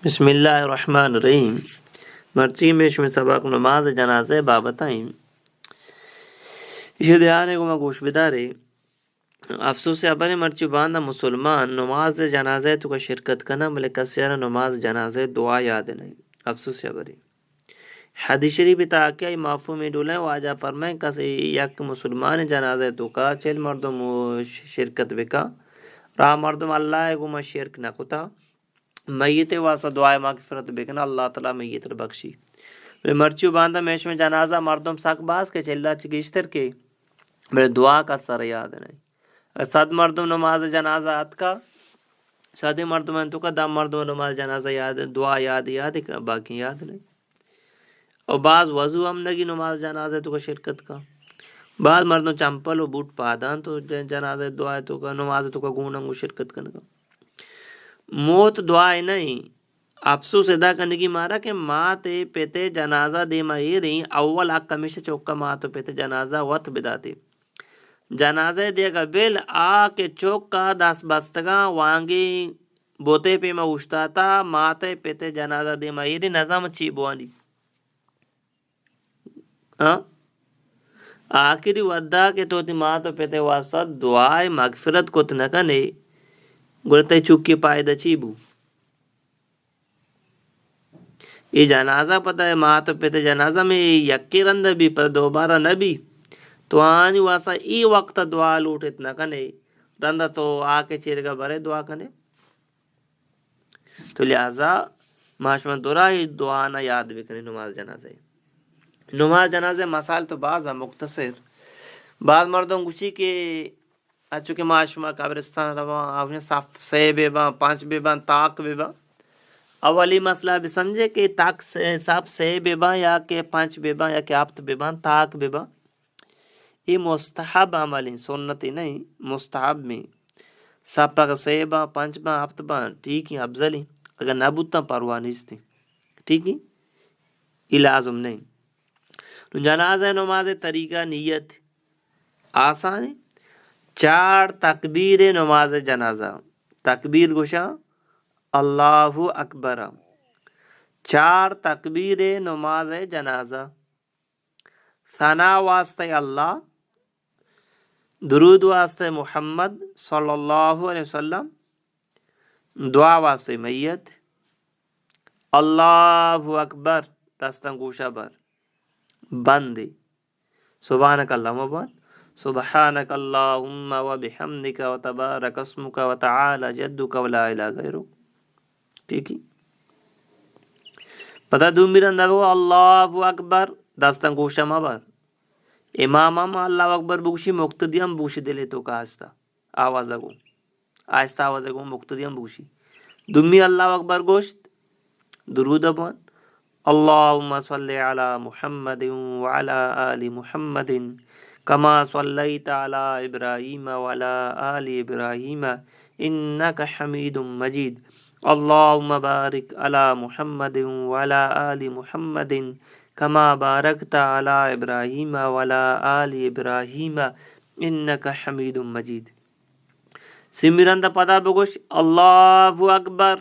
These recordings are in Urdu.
بسم اللہ الرحمن الرحیم مرچی میں سبق نماز جنازہ بابتائیں یہ دیانے کو میں گوش بدارے افسوس ابنے مرچی باندھا مسلمان نماز جنازہ تو کا شرکت کنا بلے کسیارا نماز جنازہ دعا یاد نہیں افسوس ابنے حدیث شریف تاکہ معفو میں ڈولیں واجہ فرمائیں کسی یک مسلمان جنازہ تو کا چل مردم شرکت بکا راہ مردم اللہ کو میں شرک نہ کتا میت واسطہ دعائے مغفرت بکنا اللہ تعالیٰ میت بخشی مرچو باندھا میش میں جنازہ مردم ساک باز کے چلا چگیشتر کے میرے دعا کا سر یاد نہیں صد مردم نماز جنازہ ات کا صدی مردم انتو کا دم مردم نماز جنازہ یاد دعا یاد باقی یاد نہیں اور بعض وضو ہم نگی نماز جنازہ تو کا شرکت کا بعض مردم چمپل و بوٹ پادان تو جنازہ دعا تو کا نماز تو کا گوننگو شرکت کرنے کا موت دعائے نہیں افسوس ادا کرنے کی مارا کہ ماں تے پیتے جنازہ دے مائی رہی اول آگ کمیشہ چوکا ماں تو پیتے جنازہ وط بداتے جنازہ دے گا بیل آ کے چوکا دس بستگاں وانگی بوتے پہ میں اشتاتا ماں تے پیتے جنازہ دے مائی رہی نظام چی بوانی آخری ودا کے تو تی ماں تو پیتے واسط دعائے مغفرت کو تنکنے گلتے چکی پائے دا چیبو یہ جنازہ پتہ ہے ماں تو پیتے جنازہ میں یکی رند بھی پر دوبارہ نبی تو آنی واسا ای وقت دعا لوٹ اتنا کنے رندہ تو آکے چیرگا برے دعا کنے تو لہذا معاشمن دورا ہی دعانا یاد بکنے نماز جنازہ مسائل تو بعض ہیں مختصر بعض مردوں گوشی کے اچھو کہ معاشمہ قبرستان رواں آفنے صف سے بیباں پانچ بیباں تاک بیباں اولی مسئلہ بھی سمجھے کہ تاک صف سے بیباں یا کہ پانچ بیباں یا کہ آپت بیباں تاک بیباں یہ مستحب عملی سنتی نہیں مستحب میں صف پاک سے باں پانچ باں آپت باں ٹھیک ہی افضل ہی اگر نبوتا پروانیس تھی ٹھیک ہی یہ لازم نہیں جنازہ نماز طریقہ نیت آسان ہے 4 تکبیر نماز جنازہ تکبیر گوشا اللہ اکبر 4 تکبیر نماز جنازہ ثنا واسطے اللہ درود واسطے محمد صلی اللہ علیہ وسلم دعا واسطے میت اللہ اکبر دستن گوشا بر بندی سبحانک اللہم بند سبحانک اللہم و بحمدک و تبارک اسمک و تعالی جدک و لا الہ غیرک ٹھیک ہی پتہ دوم بیرندہ بگو اللہ اکبر دستن گوشا مبر امام اللہ اکبر بگوشی مقتدیم بگوشی دلے تو کا آہستہ آواز گو مقتدیم بگوشی دومی اللہ اکبر گوشت درود بند اللہم صلی علی محمد وعلی آل محمد کما صلیت علی ابراہیم وعلی آل ابراہیم انکا حمید مجید اللہم بارک علی محمد وعلی آل محمد کما بارکت علی ابراہیم وعلی آل ابراہیم انکا حمید مجید سمیرندہ پدا بگوش اللہ اکبر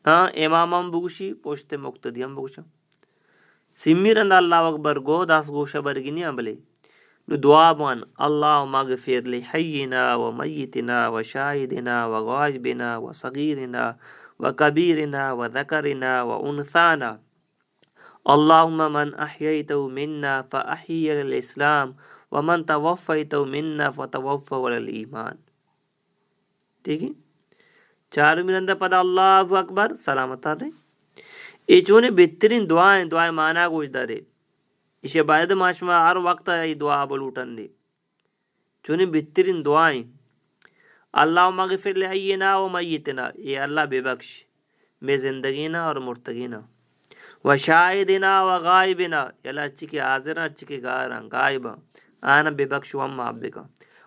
امامم بگوشی پوشت مقتدیم بگوشا سمیرندہ اللہ اکبر گو داس گوشا برگینی عملے نو دعا بان اللہم اغفر لحینا و میتنا و شاہدنا و غائبنا و صغیرنا و کبیرنا و ذکرنا و انثانا اللہم من احییتو منا فاحیی الاسلام و من توفیتو منا فتوفو الایمان ٹھیک ہے چاروں مرندہ پدا اللہ اکبر سلامت رہے یہ چونے بہترین دعائیں مانا گوش دارے اسے باید معاشمہ ہر وقت یہ دعا بلوٹن دے چونے بہترین دعائیں اللہم اغفر لحینا و میتنا یہ اللہ بے بخش میں زندگینا اور مرتگینا و شاہدنا و غائبنا یہ اللہ اچھی کے حاضرہ اچھی کے غائبہ آنا بے بخش و ہم معابکا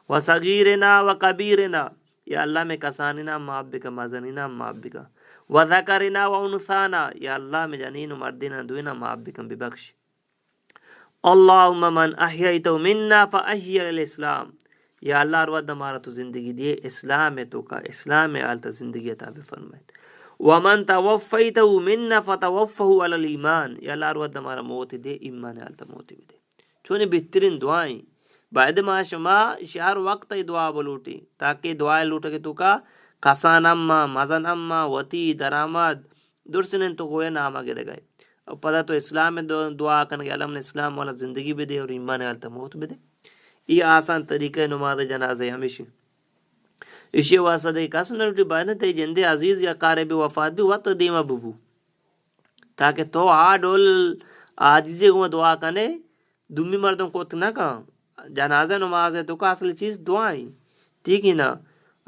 و صغیرنا و کبیرنا یا اللہ میں کسانینا معابکا مزنینا معابکا و ذکرنا و انثانا یا اللہ میں جنین و مردینا دوینا معابکا بے بخش اللہم من احییتو منا فاحیی الاسلام یا اللہ رواد ہمارا تو زندگی دیے اسلام ہے تو کا اسلام میں آلتا زندگی عطا فرمائے ومن توفیتہ منا فتوفہ علی الایمان، یا اللہ رو ہمارا موت دے ایمان حالت موت بھی دے. چونے بہترین دعائیں بعد ما شما شہر وقت دعا بلوٹی تاکہ دعا لوٹا کہ تو کا کسان اما مزن اما وتی درآمد درسن تو کوئی نام آگے گئے. اور پتہ تو اسلام میں دعا کرنے کے علم نے اسلام والا زندگی بھی دے اور ایمان حالت موت بھی دے. یہ آسان طریقہ نماز جنازہ ہمیشہ اسی واسطہ دے کس نروٹی بعد تے جندے عزیز یا قارب وفات بھی وقت دیما ببو تاکہ تو ڈول عاجزی کو دعا کرنے دمی مردوں کو نہ کہاں. جنازہ نماز ہے تو کا اصل چیز دعائیں ٹھیک ہے نا.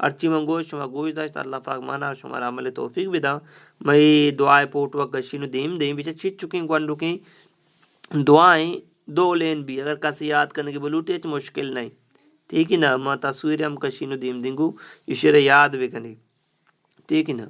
ارچی من گوش شما گوش داشت اللہ پاک مانا شمارا عمل توفیق بھی دا. میں دعائیں پوٹ وقت گشینو دیم بیچے چیت چکیں گوانڈو کی دعائیں دو لین بھی اگر کسی یاد کرنے کی بلوٹی ہے مشکل نہیں ٹھیک ہے نا. ما تصویر ہم کشینو دیم دنگو اشارہ یاد بھی کرنے ٹھیک ہے نا.